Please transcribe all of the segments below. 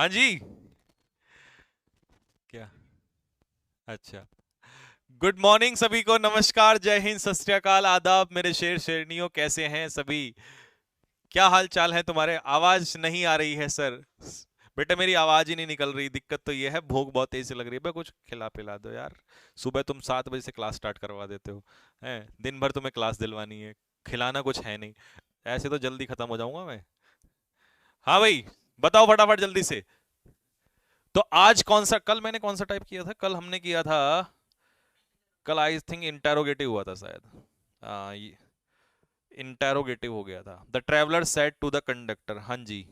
हाँ जी। क्या? अच्छा। गुड मॉर्निंग सभी को, नमस्कार, जय हिंद, सत श्री अकाल, आदाब मेरे शेर शेरनियों, कैसे हैं सभी? क्या हाल चाल है तुम्हारे? आवाज नहीं आ रही है सर। बेटा मेरी आवाज ही नहीं निकल रही, दिक्कत तो ये है, भूख बहुत तेज से लग रही है। बे कुछ खिला पिला दो यार। सुबह तुम 7 बजे से क्लास स्टार्ट करवा देते हो, हैं? दिन भर तुम्हें क्लास दिलवानी है, खिलाना कुछ है नहीं। ऐसे तो जल्दी खत्म हो जाऊंगा मैं। हाँ भाई, बताओ फटाफट जल्दी से। तो आज कौन सा, कल मैंने कौन सा टाइप किया था? कल हमने किया था, कल आई थिंक इंटेरोगेटिव हुआ था शायद। ये इंटेरोगेटिव हो गया था। The traveller said to the conductor, हाँ जी।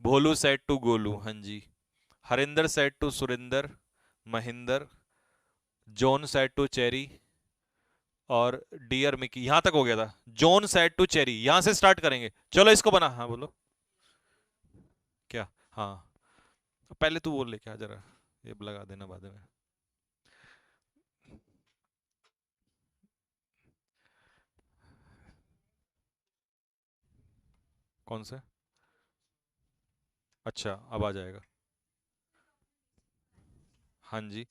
भोलू सेड टू गोलू, हाँ जी। Harinder said to Surinder, Mahinder. John said to Cherry, और डियर मिकी, यहां तक हो गया था। जॉन सेड टू चेरी, यहां से स्टार्ट करेंगे। चलो इसको बना, हाँ बोलो। क्या? हाँ, पहले तू बोल ले क्या जरा, ये लगा देना बाद में। कौन से? अच्छा, अब आ जाएगा। हाँ जी,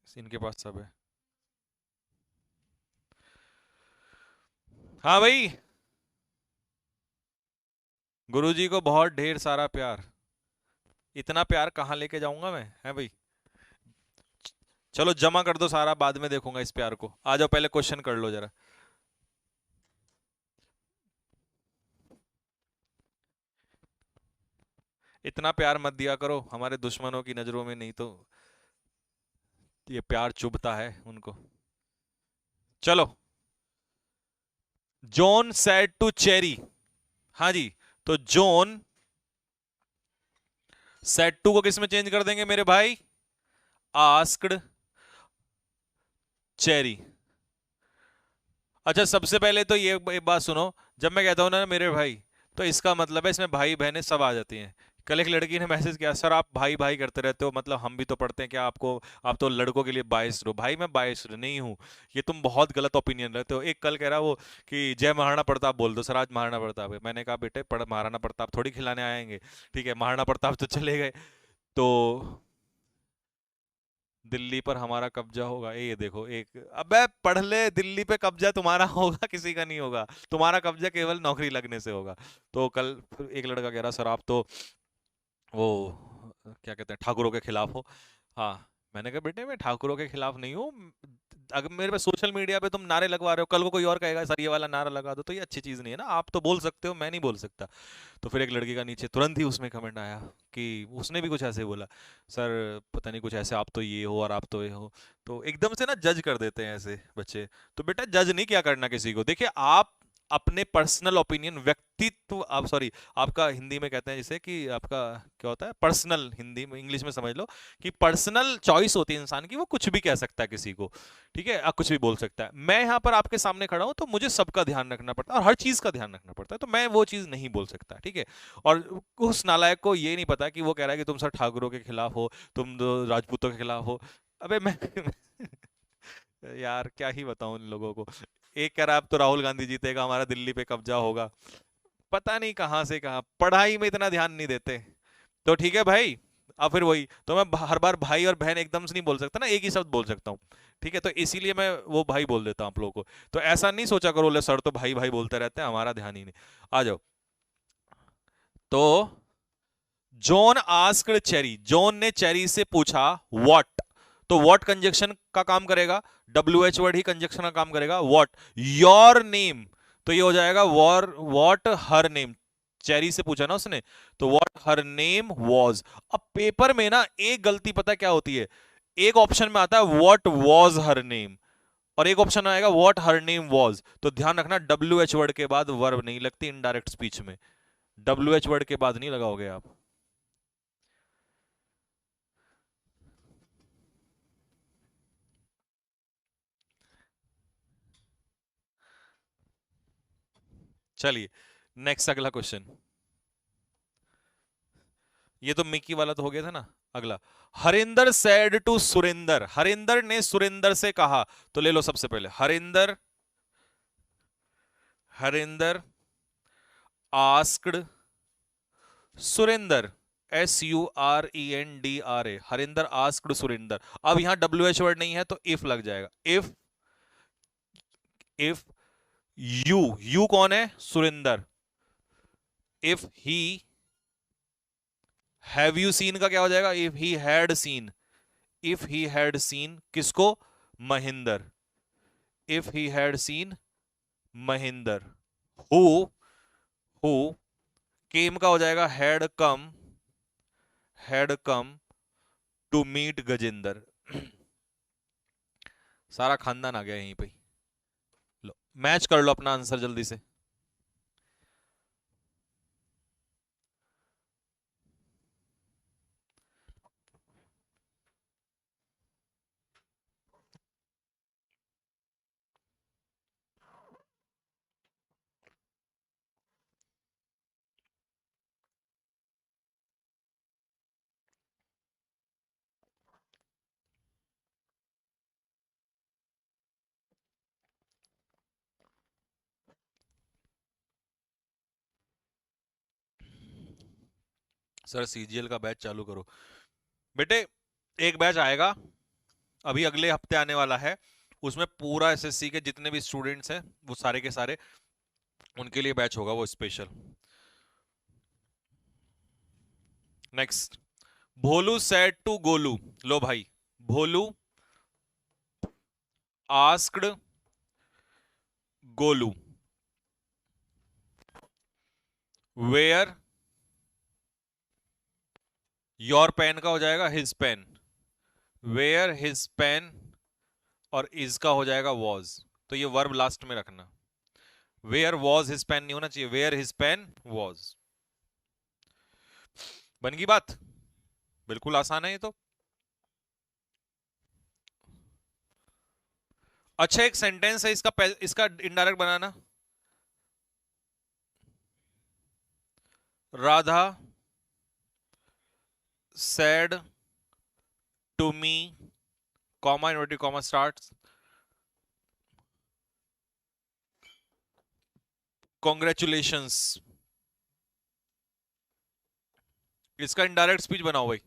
इनके पास सब है। हाँ भाई। गुरुजी को बहुत ढेर सारा प्यार। इतना प्यार कहाँ लेके जाऊंगा मैं, है भाई? चलो जमा कर दो सारा, बाद में देखूंगा इस प्यार को। आ जाओ, पहले क्वेश्चन कर लो जरा। इतना प्यार मत दिया करो हमारे दुश्मनों की नजरों में, नहीं तो ये प्यार चुभता है उनको। चलो। जॉन सेड टू चेरी, हाँ जी। तो जॉन सेड टू को किस में चेंज कर देंगे मेरे भाई? Asked cherry. अच्छा, सबसे पहले तो ये एक बात सुनो। जब मैं कहता हूं ना मेरे भाई, तो इसका मतलब है इसमें भाई बहनें सब आ जाती हैं। कल एक लड़की ने मैसेज किया, सर आप भाई भाई करते रहते हो, मतलब हम भी तो पढ़ते हैं क्या आपको? आप तो लड़कों के लिए बायस्ड हो। भाई मैं बायस्ड नहीं हूँ। ये तुम बहुत गलत ओपिनियन रहते हो। एक कल कह रहा वो कि जय महाराणा प्रताप बोल दो सर, आज महाराणा प्रताप है। मैंने कहा बेटे, महाराणा प्रताप थोड़ी खिलाने आएंगे। ठीक है, महाराणा प्रताप तो चले गए। तो दिल्ली पर हमारा कब्जा होगा, ये देखो एक, अबे पढ़ ले, दिल्ली पे कब्जा तुम्हारा होगा, किसी का नहीं होगा। तुम्हारा कब्जा केवल नौकरी लगने से होगा। तो कल फिर एक लड़का कह रहा, सर आप तो वो क्या कहते हैं, ठाकुरों के खिलाफ हो। हाँ, मैंने कहा बेटे मैं ठाकुरों के खिलाफ नहीं हूँ। अगर मेरे पे सोशल मीडिया पे तुम नारे लगवा रहे हो, कल को कोई और कहेगा सर ये वाला नारा लगा दो, तो ये अच्छी चीज नहीं है ना। आप तो बोल सकते हो, मैं नहीं बोल सकता। तो फिर एक लड़की का नीचे तुरंत ही उसमें कमेंट आया कि उसने भी कुछ ऐसे बोला, सर पता नहीं कुछ ऐसे, आप तो ये हो और आप तो ये हो। तो एकदम से ना जज कर देते हैं ऐसे बच्चे। तो बेटा जज नहीं क्या करना किसी को। देखिए आप अपने पर्सनल ओपिनियन, व्यक्तित्व, आप सॉरी, आपका हिंदी में कहते हैं जिसे कि आपका क्या होता है, पर्सनल, हिंदी में इंग्लिश में समझ लो कि पर्सनल चॉइस होती है इंसान की, वो कुछ भी कह सकता है किसी को। ठीक है, कुछ भी बोल सकता है। मैं यहाँ पर आपके सामने खड़ा हूँ तो मुझे सबका ध्यान रखना पड़ता है और हर चीज का ध्यान रखना पड़ता है, तो मैं वो चीज नहीं बोल सकता। ठीक है। और उस नालायक को ये नहीं पता कि वो कह रहा है कि तुम सर ठाकुरों के खिलाफ हो, तुम तो राजपूतों के खिलाफ हो। अबे मैं यार क्या ही बताऊं इन लोगों को। एक कह रहा है अब तो राहुल गांधी जीतेगा, हमारा दिल्ली पे कब्जा होगा। पता नहीं कहां से कहां, पढ़ाई में इतना ध्यान नहीं देते। तो ठीक है भाई। अब फिर वही तो, मैं हर बार भाई और बहन एकदम से नहीं बोल सकता ना, एक ही शब्द बोल सकता हूँ। ठीक है, तो इसीलिए मैं वो भाई बोल देता हूँ आप लोगों को। तो ऐसा नहीं सोचा करो ले सर तो भाई भाई बोलते रहते हैं, हमारा ध्यान ही नहीं। आ जाओ। तो जॉन आस्क्ड चेरी, जॉन ने चेरी से पूछा व्हाट। तो व्हाट कंजक्शन का काम करेगा, डब्ल्यू एच वर्ड ही कंजक्शन का काम करेगा। व्हाट योर नेम, तो ये हो जाएगा war what her name. Cherry से पूछा ना उसने, तो व्हाट हर नेम वॉज। अब पेपर में ना एक गलती पता क्या होती है, एक ऑप्शन में आता है व्हाट वॉज हर नेम, और एक ऑप्शन आएगा व्हाट हर नेम वॉज। तो ध्यान रखना, डब्ल्यू एच वर्ड के बाद वर्ब नहीं लगती इनडायरेक्ट स्पीच में। डब्ल्यू एच वर्ड के बाद नहीं लगाओगे आप। चलिए, नेक्स्ट अगला क्वेश्चन। ये तो मिकी वाला तो हो गया था ना। अगला, हरिंदर सेड टू सुरेंदर, हरिंदर ने सुरेंदर से कहा। तो ले लो सबसे पहले, Harinder, Harinder asked Surender, SURENDR, Harinder asked Surender. अब यहां WH वर्ड नहीं है तो इफ लग जाएगा। इफ यू कौन है? Surender. If he, have you seen का क्या हो जाएगा? If he had seen. If he had seen किसको? Mahendra. If he had seen Mahendra. Who, who came का हो जाएगा had come to meet Gajendra. सारा खानदान आ गया यहीं पे। लो मैच कर लो अपना आंसर जल्दी से। सर CGL का बैच चालू करो। बेटे एक बैच आएगा अभी अगले हफ्ते आने वाला है। उसमें पूरा SSC के जितने भी स्टूडेंट्स हैं वो सारे के सारे, उनके लिए बैच होगा वो special. Next, Bholu said to Golu. लो भाई, Bholu asked Golu where your pen का हो जाएगा his pen. Where his pen और इज का हो जाएगा वॉज। तो ये वर्ब लास्ट में रखना। वेयर वॉज हिज पेन नहीं होना चाहिए, वेयर हिज पेन वॉज। बन गई बात? बिल्कुल आसान है ये तो। अच्छा एक सेंटेंस है इसका इसका indirect banana. Radha said to me, comma inverted comma starts, congratulations। इसका इनडायरेक्ट स्पीच बनाओ भाई।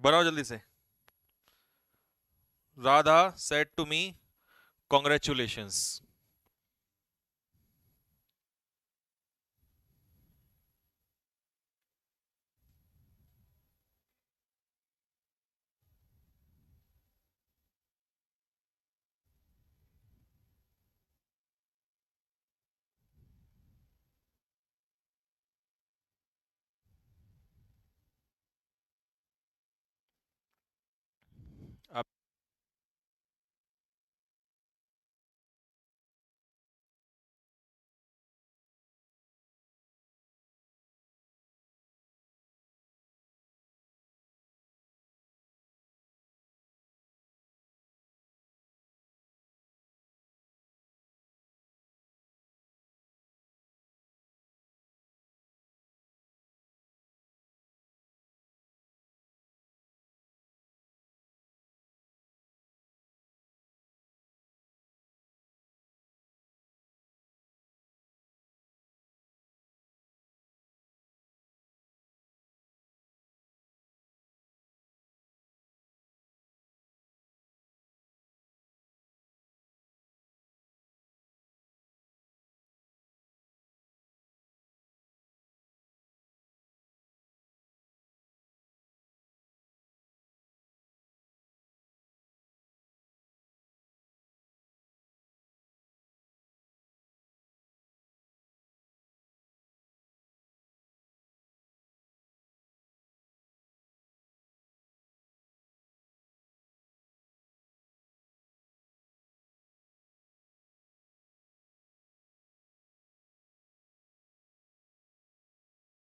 बनाओ जल्दी से। Radha said to me, congratulations। अब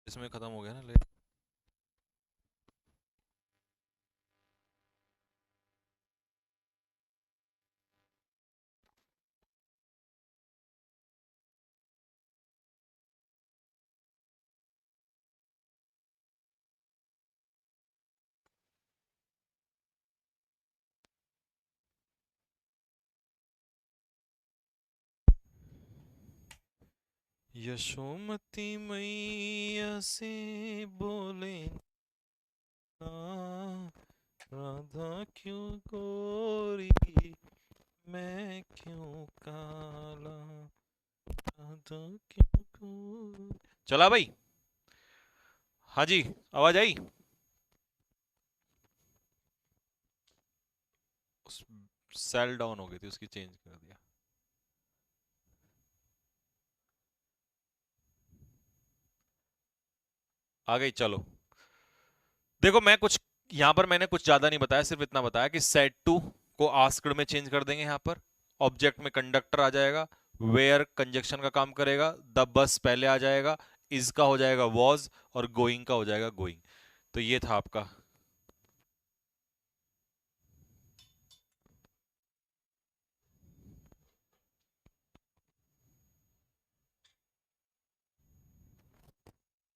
इसमें खत्म हो गया ना ले। यशोमती मैया से बोले ना, राधा क्यों गोरी, मैं क्यों काला, राधा क्यों गोरी। चला भाई। हाँ जी, आवाज आई। सेल डाउन हो गई थी, उसकी चेंज कर दिया। आ गई, चलो। देखो मैं कुछ यहां पर मैंने कुछ ज्यादा नहीं बताया, सिर्फ इतना बताया कि सेट टू को आस्क्ड में चेंज कर देंगे। यहां पर ऑब्जेक्ट में कंडक्टर आ जाएगा, वेयर कंजक्शन का काम करेगा, द बस पहले आ जाएगा, इज का हो जाएगा वॉज, और गोइंग का हो जाएगा गोइंग। तो ये था आपका।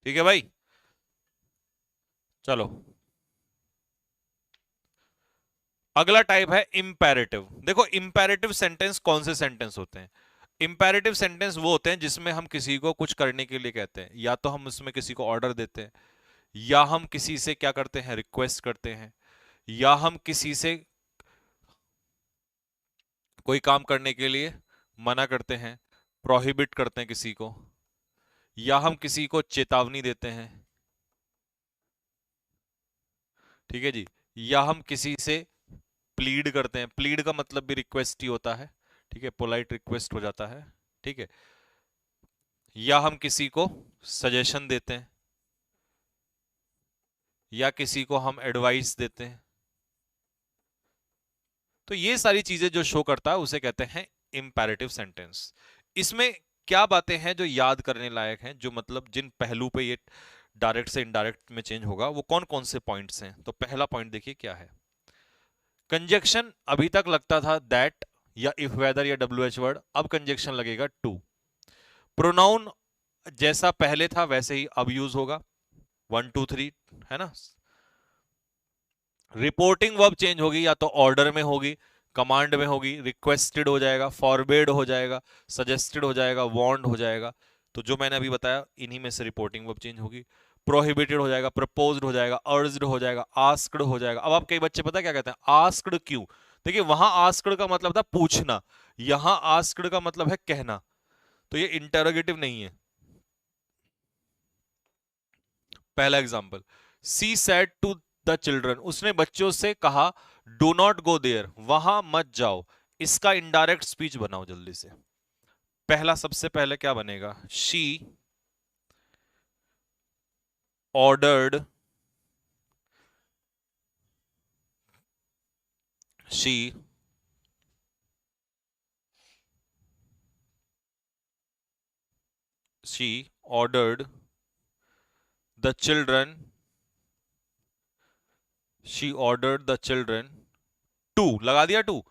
ठीक है भाई, चलो। अगला टाइप है इंपेरेटिव। देखो इंपेरेटिव सेंटेंस कौन से सेंटेंस होते हैं? इंपेरेटिव सेंटेंस वो होते हैं जिसमें हम किसी को कुछ करने के लिए कहते हैं, या तो हम उसमें किसी को ऑर्डर देते हैं, या हम किसी से क्या करते हैं, रिक्वेस्ट करते हैं, या हम किसी से कोई काम करने के लिए मना करते हैं, प्रोहिबिट करते हैं किसी को, या हम किसी को चेतावनी देते हैं। ठीक है जी। या हम किसी से प्लीड करते हैं, प्लीड का मतलब भी रिक्वेस्ट ही होता है। ठीक है, पोलाइट रिक्वेस्ट हो जाता है। ठीक है। या हम किसी को सजेशन देते हैं, या किसी को हम एडवाइस देते हैं। तो ये सारी चीजें जो शो करता है उसे कहते हैं इंपैरेटिव सेंटेंस। इसमें क्या बातें हैं जो याद करने लायक हैं, जो मतलब जिन पहलू पे ये डायरेक्ट से इनडायरेक्ट में चेंज होगा, वो कौन कौन से पॉइंट्स हैं? तो पहला पॉइंट देखिए क्या है। कंजक्शन अभी तक लगता था दैट या इफ वेदर या डब्ल्यू एच वर्ड, अब कंजक्शन लगेगा टू। प्रोनाउन जैसा पहले था वैसे ही अब यूज होगा, वन टू थ्री, है ना। रिपोर्टिंग वर्ब चेंज होगी, या तो ऑर्डर में होगी, कमांड में होगी, रिक्वेस्टेड हो जाएगा, फॉरबेड हो जाएगा, सजेस्टेड हो जाएगा, वार्नड हो जाएगा। तो जो मैंने अभी बताया इन्हीं में से रिपोर्टिंग वर्ब चेंज होगी। प्रोहिबिटेड हो जाएगा, प्रपोज्ड हो जाएगा, अर्ज्ड हो जाएगा, आस्क्ड हो जाएगा। अब आप कई बच्चे पता क्या कहते हैं, आस्क्ड क्यों? देखिए वहां आस्क्ड का मतलब था पूछना, यहां आस्क्ड का मतलब है कहना। तो ये इंटरोगेटिव नहीं है। पहला example, she said to the children, उसने बच्चों से कहा डू नॉट गो देयर, वहां मत जाओ। इसका इनडायरेक्ट स्पीच बनाओ जल्दी से। पहला सबसे पहले क्या बनेगा, she ordered, she she ordered the children, she ordered the children to, लगा दिया टू,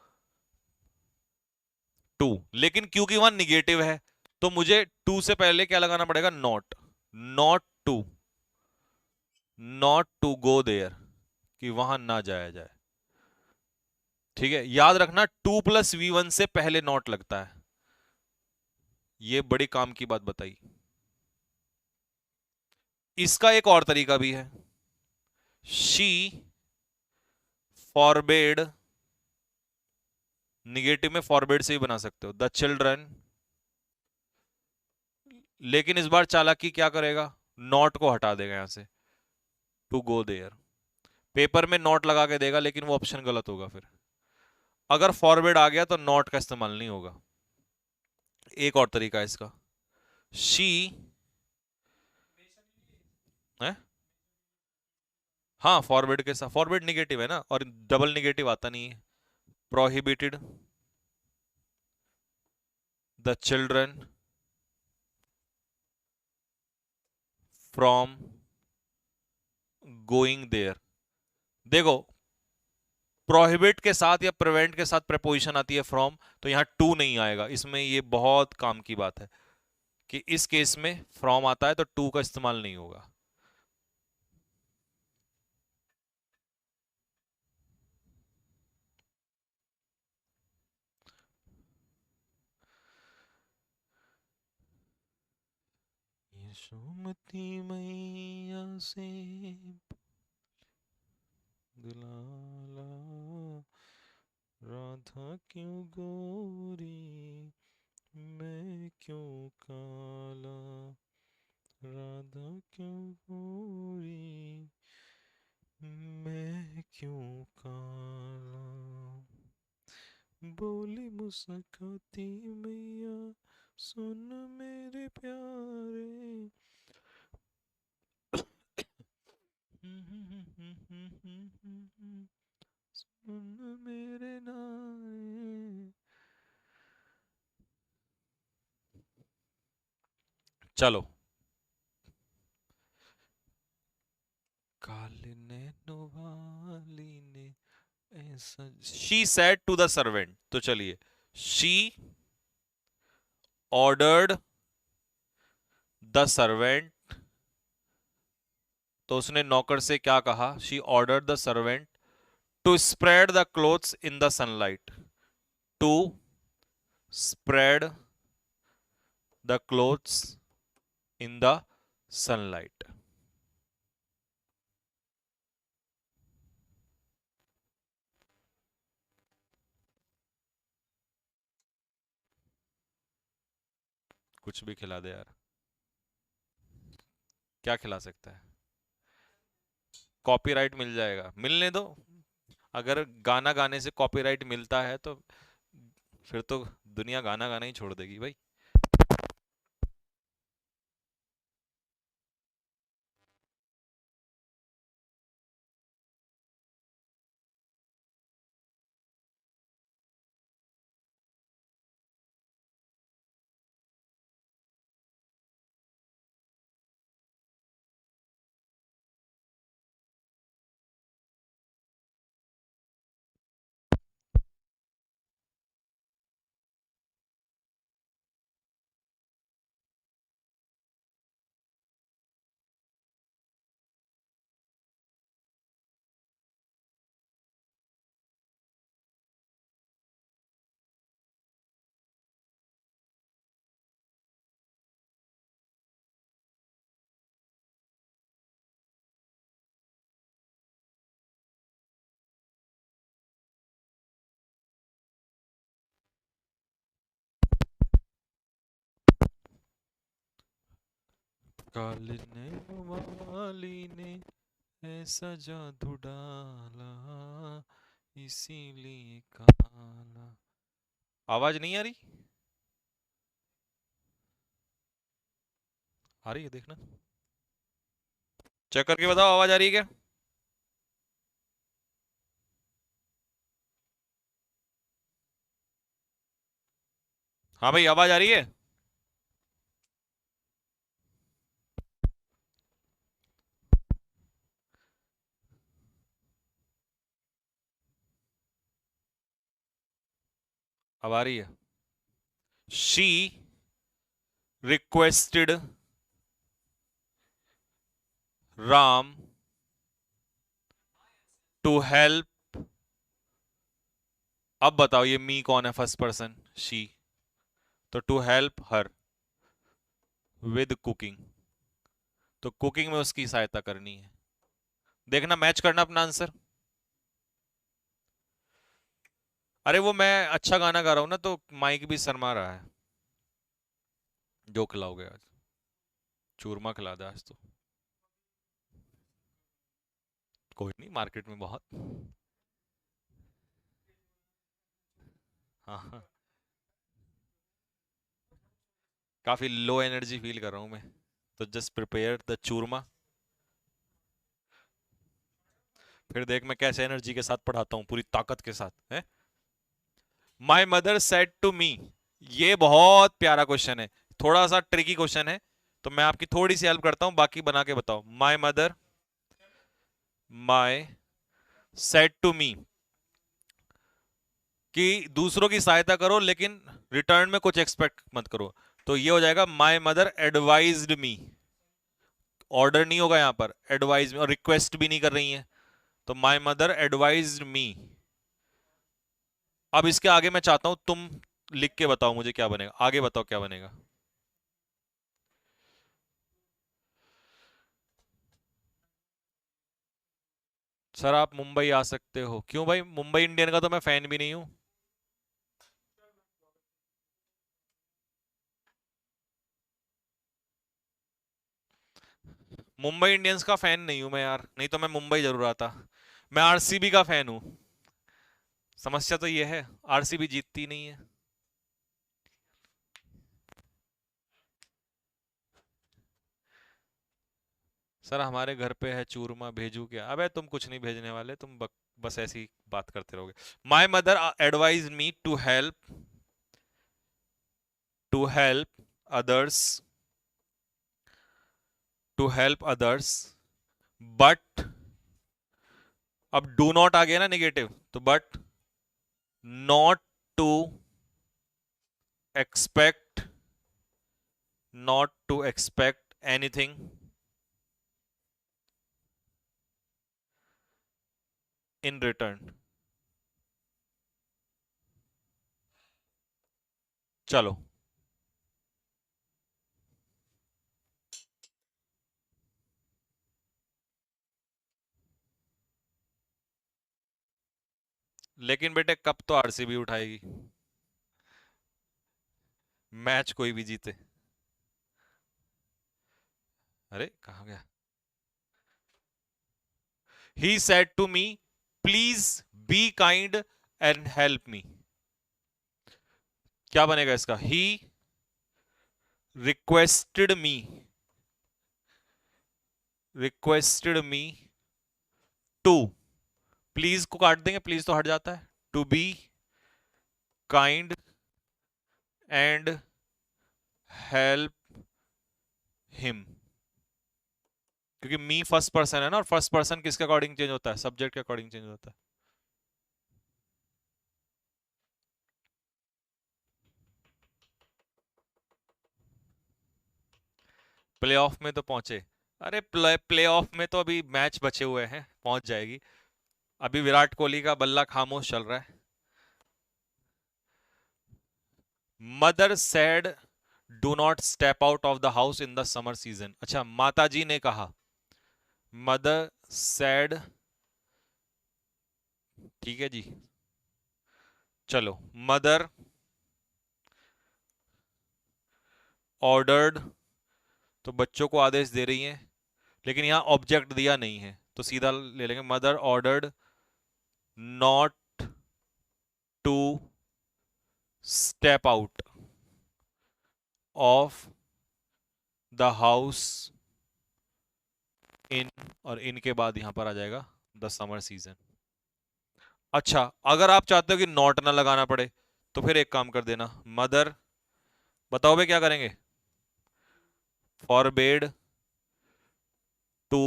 टू। लेकिन क्योंकि वहां निगेटिव है, तो मुझे टू से पहले क्या लगाना पड़ेगा, not, not to, not to go there, कि वहां ना जाया जाए। ठीक है, याद रखना टू प्लस वी वन से पहले नॉट लगता है। ये बड़ी काम की बात बताई। इसका एक और तरीका भी है, शी फॉरबेड, निगेटिव में फॉरबेड से ही बना सकते हो, द चिल्ड्रन। लेकिन इस बार चालाकी क्या करेगा, नॉट को हटा देगा यहां से, टू गो देयर। पेपर में नॉट लगा के देगा, लेकिन वो ऑप्शन गलत होगा फिर। अगर फॉरवर्ड आ गया तो नॉट का इस्तेमाल नहीं होगा। एक और तरीका है इसका, शी है, हाँ फॉरवर्ड के साथ, फॉरवर्ड निगेटिव है ना, और डबल निगेटिव आता नहीं है। Prohibited the children from going there. देखो प्रोहिबिट के साथ या प्रिवेंट के साथ प्रपोजिशन आती है फ्रॉम, तो यहां टू नहीं आएगा इसमें। ये बहुत काम की बात है कि इस केस में फ्रॉम आता है तो टू का इस्तेमाल नहीं होगा। यशोमती मैया से दुलाला, राधा क्यों गोरी मैं क्यों काला, राधा क्यों गोरी मैं क्यों काला। बोली मुस्काती मैया सुन मेरे प्यारे, सुन मेरे नारे। चलो, काले नैनो वाली ने ऐसा, she said to the servant, तो चलिए, शी ऑर्डर्ड द सर्वेंट, तो उसने नौकर से क्या कहा, she ordered the servant to spread the clothes in the sunlight, to spread the clothes in the sunlight. कुछ भी खिला दे यार, क्या खिला सकता है, कॉपीराइट मिल जाएगा, मिलने दो। अगर गाना गाने से कॉपीराइट मिलता है तो फिर तो दुनिया गाना गाना ही छोड़ देगी भाई। काली ने वाली ने ऐसा जादू डाला, इसीलिए काला। आवाज नहीं आ रही, आ रही है देखना, चेक करके बताओ आवाज आ रही है क्या। हाँ भाई, आवाज आ रही है। अब आ रही है। She requested Ram to help, अब बताओ ये मी कौन है, फर्स्ट पर्सन शी, तो to help her with cooking, तो कुकिंग में उसकी सहायता करनी है। देखना, मैच करना अपना आंसर। अरे वो मैं अच्छा गाना गा रहा हूं ना, तो माइक भी शर्मा रहा है। जो खिलाओगे आज, चूरमा खिला दे आज तो। कोई नहीं, मार्केट में बहुत। हाँ हाँ, काफी लो एनर्जी फील कर रहा हूं मैं, तो जस्ट प्रिपेयर द चूरमा। फिर देख मैं कैसे एनर्जी के साथ पढ़ाता हूँ, पूरी ताकत के साथ है। My mother said to me, ये बहुत प्यारा क्वेश्चन है, थोड़ा सा ट्रिकी क्वेश्चन है, तो मैं आपकी थोड़ी सी हेल्प करता हूं, बाकी बना के बताओ। माई सेड टू मी, कि दूसरों की सहायता करो लेकिन रिटर्न में कुछ एक्सपेक्ट मत करो, तो ये हो जाएगा my mother advised me. Order नहीं होगा यहां पर, एडवाइज, और रिक्वेस्ट भी नहीं कर रही है, तो माई मदर एडवाइज्ड मी। अब इसके आगे मैं चाहता हूं तुम लिख के बताओ मुझे क्या बनेगा, आगे बताओ क्या बनेगा। सर आप मुंबई आ सकते हो। क्यों भाई, मुंबई इंडियन का तो मैं फैन भी नहीं हूँ। मुंबई इंडियंस का फैन नहीं हूं मैं यार, नहीं तो मैं मुंबई जरूर आता। मैं आरसीबी का फैन हूँ। समस्या तो ये है, आरसीबी जीतती नहीं है। सर हमारे घर पे है चूरमा, भेजू क्या? अबे तुम कुछ नहीं भेजने वाले, तुम बस ऐसी बात करते रहोगे। My mother advise me to help others to help others, but अब डू नॉट आ गया ना निगेटिव, तो but not to expect not to expect anything in return. चलो। लेकिन बेटे कप तो आरसीबी उठाएगी, मैच कोई भी जीते। अरे कहाँ गया? He said to me, please be kind and help me. क्या बनेगा इसका? He requested me requested me to, please को काट देंगे, प्लीज तो हट जाता है, to be kind and help him. क्योंकि मी फर्स्ट पर्सन है ना, और फर्स्ट पर्सन किसके अकॉर्डिंग चेंज होता है? सब्जेक्ट के अकॉर्डिंग चेंज होता है। प्ले ऑफ में तो पहुंचे। अरे प्ले ऑफ में तो अभी मैच बचे हुए हैं, पहुंच जाएगी। अभी विराट कोहली का बल्ला खामोश चल रहा है। Mother said do not step out of the house in the summer season. अच्छा, माता जी ने कहा। मदर सेड, ठीक है जी। चलो, मदर ऑर्डर्ड, तो बच्चों को आदेश दे रही हैं, लेकिन यहां ऑब्जेक्ट दिया नहीं है तो सीधा ले लेंगे। Mother ordered not to step out of the house in, और इन के बाद यहां पर आ जाएगा द समर सीजन। अच्छा, अगर आप चाहते हो कि नॉट ना लगाना पड़े, तो फिर एक काम कर देना। मदर, बताओ भाई क्या करेंगे? Forbade to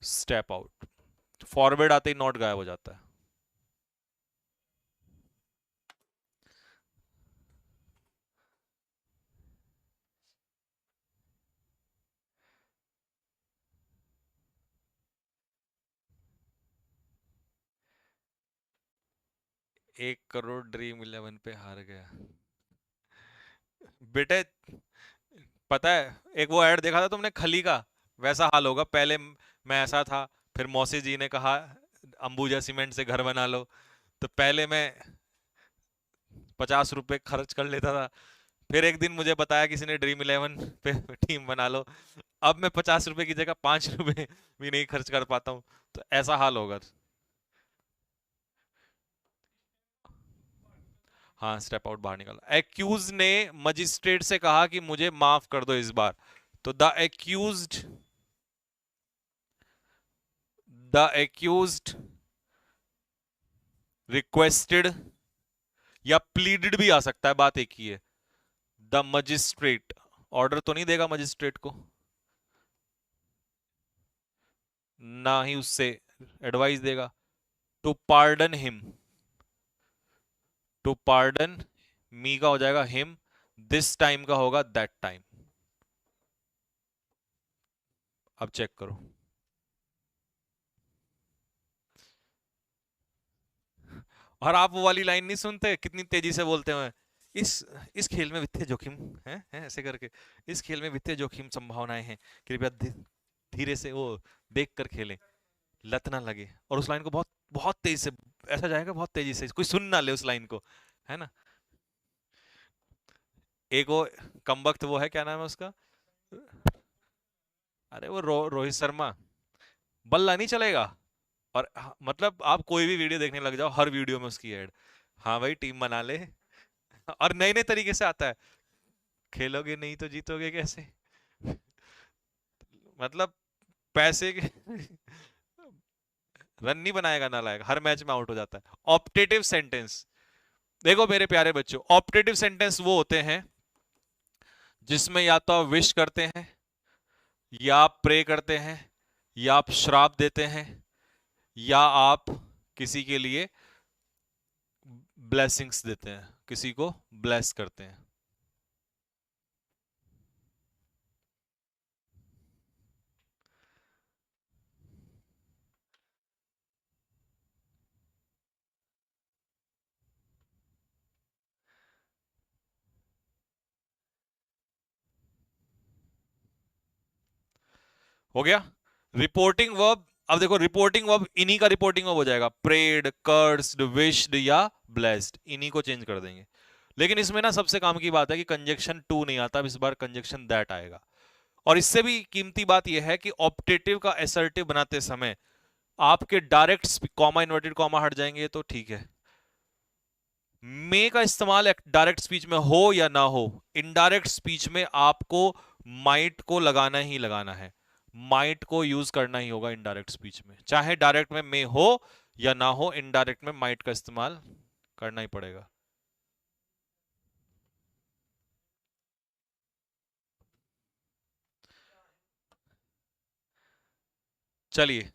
step out. Forward आते ही नॉट गायब हो जाता है। एक करोड़ ड्रीम इलेवन पे हार गया। बेटे, पता है, एक वो ऐड देखा था तुमने खली का? वैसा हाल होगा। पहले मैं ऐसा था, फिर मौसी जी ने कहा अंबुजा सीमेंट से घर बना लो, तो पहले मैं 50 रुपए खर्च कर लेता था। फिर एक दिन मुझे बताया किसी ने ड्रीम इलेवन पे टीम बना लो। अब मैं 50 रुपए की जगह 5 रुपए भी नहीं खर्च कर पाता हूँ। तो ऐसा हाल होगा। हाँ, स्टेप आउट, बाहर निकाला। एक्यूज ने मजिस्ट्रेट से कहा कि मुझे माफ कर दो इस बार। तो द एक्यूज्ड रिक्वेस्टेड, या प्लीडेड भी आ सकता है, बात एक ही है। द मजिस्ट्रेट, ऑर्डर तो नहीं देगा मजिस्ट्रेट को, ना ही उससे एडवाइस देगा। To pardon him, to pardon me का हो जाएगा हिम, दिस टाइम का होगा दैट टाइम। अब चेक करो। और आप वो वाली लाइन नहीं सुनते कितनी तेजी से बोलते हैं? इस इस खेल में वित्तीय जोखिम है ऐसे करके। इस खेल में वित्तीय जोखिम संभावनाएं हैं, कृपया धीरे से वो देख कर खेलें। लत ना लगे, और उस लाइन को बहुत बहुत तेजी से, ऐसा जाएगा बहुत तेजी से, कोई सुन ना ले उस लाइन को, है ना। एक वो कमबख्त वो है, क्या नाम है उसका, अरे वो रोहित शर्मा, बल्ला नहीं चलेगा। और मतलब आप कोई भी वीडियो देखने लग जाओ, हर वीडियो में उसकी ऐड, हाँ भाई टीम बना ले। और नए नए तरीके से आता है, खेलोगे नहीं तो जीतोगे कैसे। मतलब पैसे के रन नहीं बनाएगा नालायक, हर मैच में आउट हो जाता है। ऑप्टेटिव सेंटेंस, देखो मेरे प्यारे बच्चों, ऑप्टेटिव सेंटेंस वो होते हैं जिसमें या तो आप विश करते हैं, या आप प्रे करते हैं, या आप श्राप देते हैं, या आप किसी के लिए ब्लेसिंग्स देते हैं, किसी को ब्लेस करते हैं। हो गया रिपोर्टिंग वर्ब। अब देखो रिपोर्टिंग वर्ब इन्हीं का रिपोर्टिंग वर्ब हो जाएगा, प्रेड, कर्स्ड, विश्ड या ब्लेस्ड, इन्हीं को चेंज कर देंगे। लेकिन इसमें ना सबसे काम की बात है कि कंजक्शन टू नहीं आता, अब इस बार कंजक्शन दैट आएगा। और इससे भी कीमती बात यह है कि ऑप्टेटिव का एसर्टिव बनाते समय आपके डायरेक्ट कॉमा इन्वर्टेड कॉमा हट जाएंगे तो ठीक है। मे का इस्तेमाल डायरेक्ट स्पीच में हो या ना हो, इनडायरेक्ट स्पीच में आपको माइट को लगाना ही लगाना है, माइट को यूज करना ही होगा इनडायरेक्ट स्पीच में, चाहे डायरेक्ट में मे हो या ना हो, इनडायरेक्ट में माइट का इस्तेमाल करना ही पड़ेगा। चलिए,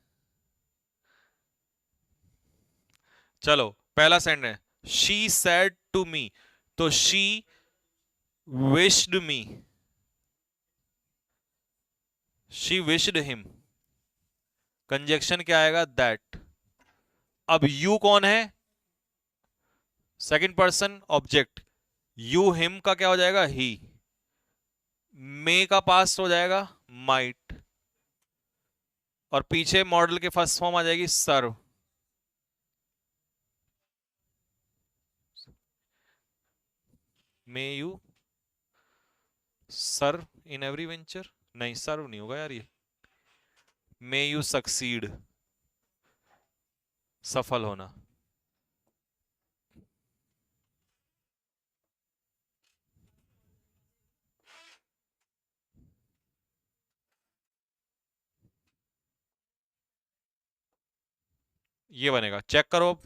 चलो पहला सेंटेंस है, शी सेड टू मी, तो she wished me, she wished him, conjunction क्या आएगा, दैट। अब यू कौन है, second person object, you him का क्या हो जाएगा, ही, मे का पास्ट हो जाएगा माइट, और पीछे मॉडल के फर्स्ट फॉर्म आ जाएगी serve. May you serve in every venture, नहीं सर्व नहीं होगा यार ये, मे यू सक्सीड, सफल होना। ये बनेगा, चेक करो।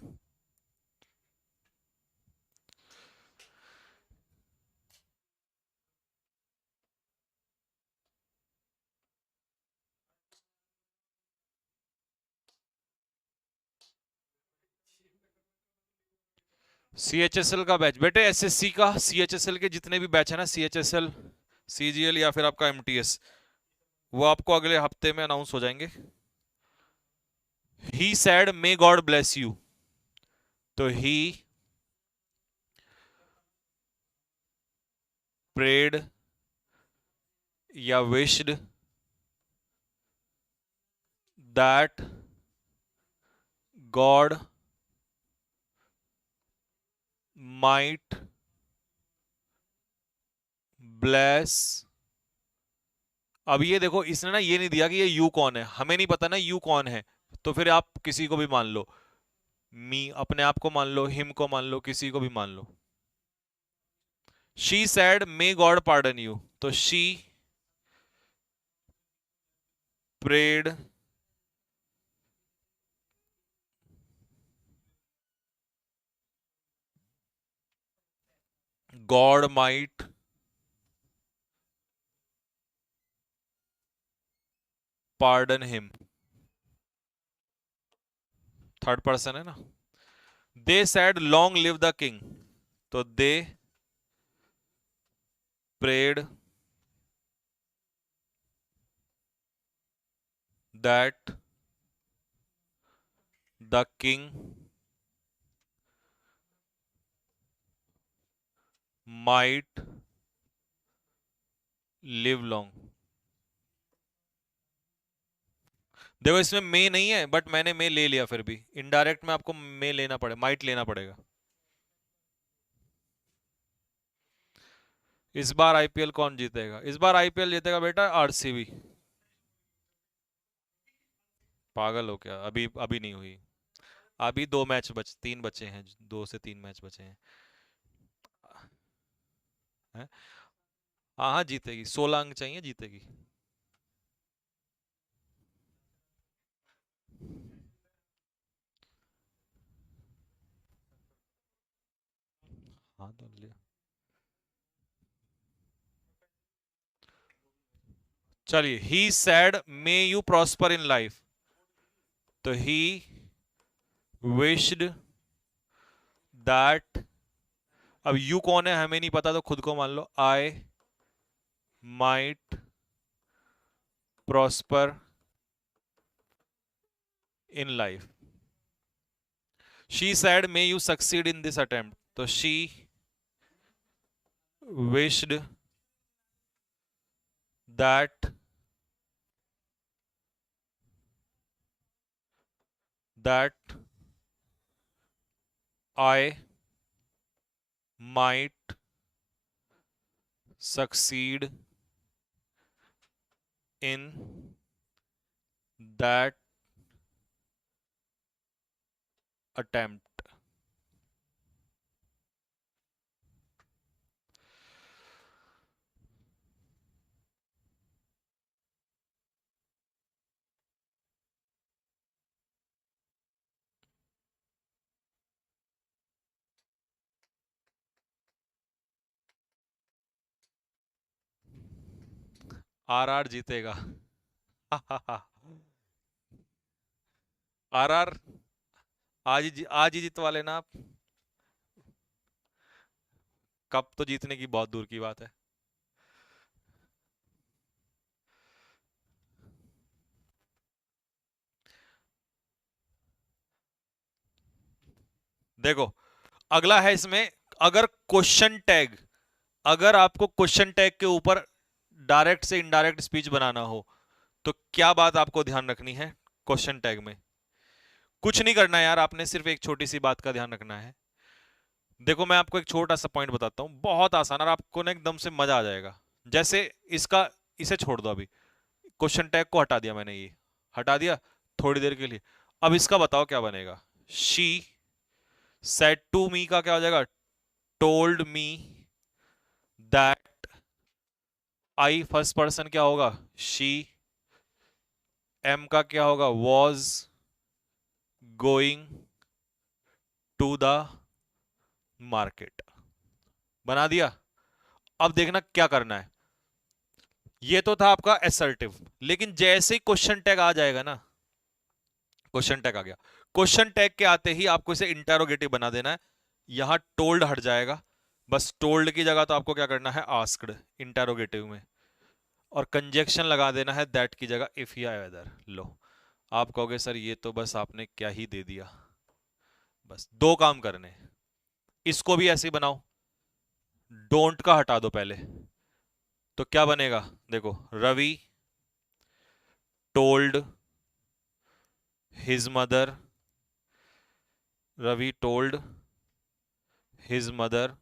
सीएचएसएल का बैच बेटे, एसएससी का सीएचएसएल के जितने भी बैच है ना, सीएचएसएल, सीजीएल या फिर आपका एमटीएस, वो आपको अगले हफ्ते में अनाउंस हो जाएंगे। He said may God bless you, तो ही प्रेड या wished that God might bless. अब ये देखो, इसने ना ये नहीं दिया कि ये यू कौन है, हमें नहीं पता ना यू कौन है, तो फिर आप किसी को भी मान लो, मी अपने आप को मान लो, हिम को मान लो, किसी को भी मान लो। She said may God pardon you, तो she prayed God might pardon him, third person है ना। They said long live the king, तो they prayed that the king might live long. देखो इसमें मे नहीं है, बट मैंने मे ले लिया, फिर भी इनडायरेक्ट में आपको मे लेना पड़े, माइट लेना पड़ेगा। इस बार आईपीएल कौन जीतेगा? इस बार आईपीएल जीतेगा बेटा आरसीबी। पागल हो क्या? अभी अभी नहीं हुई। अभी दो मैच बच, तीन बचे हैं, दो से तीन मैच बचे हैं। हैं? हाँ हाँ जीतेगी, 16 अंक चाहिए, जीतेगी। हाँ तो ले। चलिए, he said may you prosper in life, तो ही विश्ड दैट, अब यू कौन है हमें नहीं पता, तो खुद को मान लो, I might prosper in life. She said may you succeed in this attempt, तो she wished that that I might succeed in that attempt. RR जीतेगा। आरआर आज ही जितवा लेना आप। कप तो जीतने की बहुत दूर की बात है। देखो अगला है इसमें, अगर क्वेश्चन टैग, अगर आपको क्वेश्चन टैग के ऊपर डायरेक्ट से इनडायरेक्ट स्पीच बनाना हो, तो क्या बात आपको ध्यान रखनी है क्वेश्चन टैग में? कुछ नहीं करना है यार, आपने सिर्फ एक छोटी सी बात का ध्यान रखना है। देखो मैं आपको एक छोटा सा पॉइंट बताता हूं, बहुत आसान, और आपको ना एकदम से मजा आ जाएगा। जैसे इसका, इसे छोड़ दो अभी, क्वेश्चन टैग को हटा दिया मैंने, ये हटा दिया थोड़ी देर के लिए। अब इसका बताओ क्या बनेगा? शी सेड टू मी का क्या हो जाएगा? Told me that I, first person क्या होगा? शी। एम का क्या होगा? Was going to the market. बना दिया। अब देखना क्या करना है। ये तो था आपका एसर्टिव, लेकिन जैसे ही क्वेश्चन टैग आ जाएगा ना, क्वेश्चन टैग आ गया, क्वेश्चन टैग के आते ही आपको इसे इंटेरोगेटिव बना देना है। यहां टोल्ड हट जाएगा, बस टोल्ड की जगह तो आपको क्या करना है? आस्क्ड, इंटेरोगेटिव में। और कंजक्शन लगा देना है दैट की जगह, इफ या वेदर। लो, आप कहोगे सर ये तो बस आपने क्या ही दे दिया। बस दो काम करने, इसको भी ऐसे ही बनाओ, डोंट का हटा दो पहले, तो क्या बनेगा? देखो, Ravi told his mother, Ravi told his mother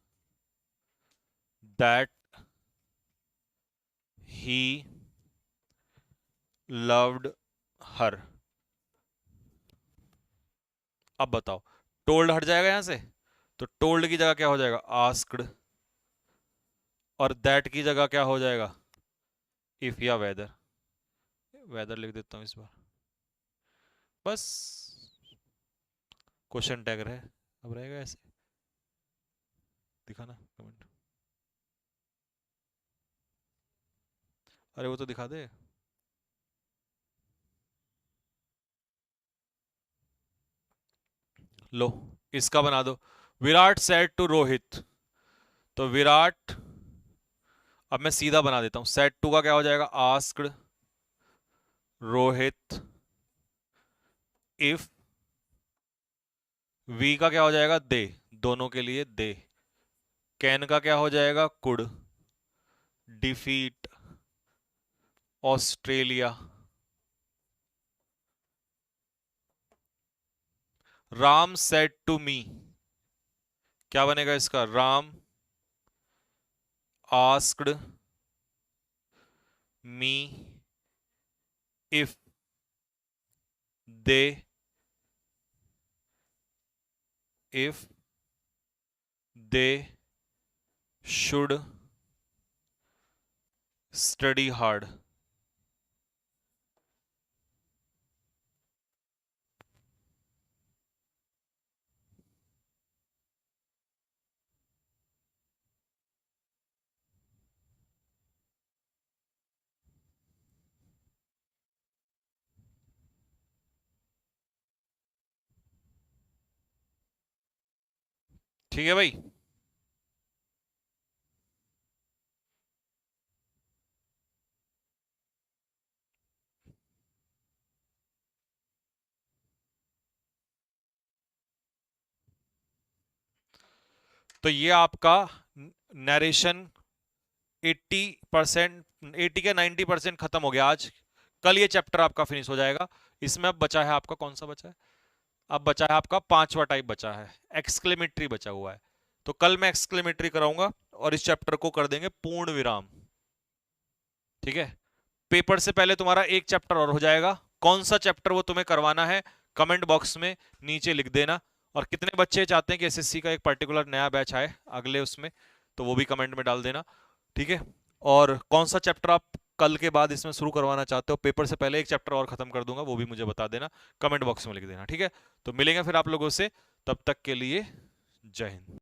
that he loved her. अब बताओ, टोल्ड हट जाएगा यहां से, तो टोल्ड की जगह क्या हो जाएगा? आस्क्ड। और दैट की जगह क्या हो जाएगा? इफ या वेदर। वेदर लिख देता हूं इस बार। बस क्वेश्चन टैग रहे, अब रहेगा ऐसे, दिखाना कमेंट। अरे वो तो दिखा दे। लो, इसका बना दो, विराट सेड टू रोहित, तो विराट, अब मैं सीधा बना देता हूं, सेड टू का क्या हो जाएगा? आस्क्ड रोहित इफ, वी का क्या हो जाएगा? दे, दोनों के लिए दे। कैन का क्या हो जाएगा? Could defeat Australia. Ram said to me, क्या बनेगा इसका? Ram asked me if they if they should study hard. ठीक है भाई। तो ये आपका नरेशन 80%, 80 के 90% खत्म हो गया आज। कल ये चैप्टर आपका फिनिश हो जाएगा। इसमें अब बचा है आपका, कौन सा बचा है? अब बचा है आपका पांचवा टाइप बचा है, एक्सक्लेमेटरी बचा हुआ है। तो कल मैं एक्सक्लेमेटरी कराऊंगा और इस चैप्टर को कर देंगे पूर्ण विराम। ठीक है, पेपर से पहले तुम्हारा एक चैप्टर और हो जाएगा। कौन सा चैप्टर वो तुम्हें करवाना है कमेंट बॉक्स में नीचे लिख देना। और कितने बच्चे चाहते हैं कि एसएससी का एक पर्टिकुलर नया बैच आए अगले उसमें, तो वो भी कमेंट में डाल देना। ठीक है, और कौन सा चैप्टर आप कल के बाद इसमें शुरू करवाना चाहते हो, पेपर से पहले एक चैप्टर और खत्म कर दूंगा, वो भी मुझे बता देना, कमेंट बॉक्स में लिख देना। ठीक है, तो मिलेंगे फिर आप लोगों से, तब तक के लिए जय हिंद।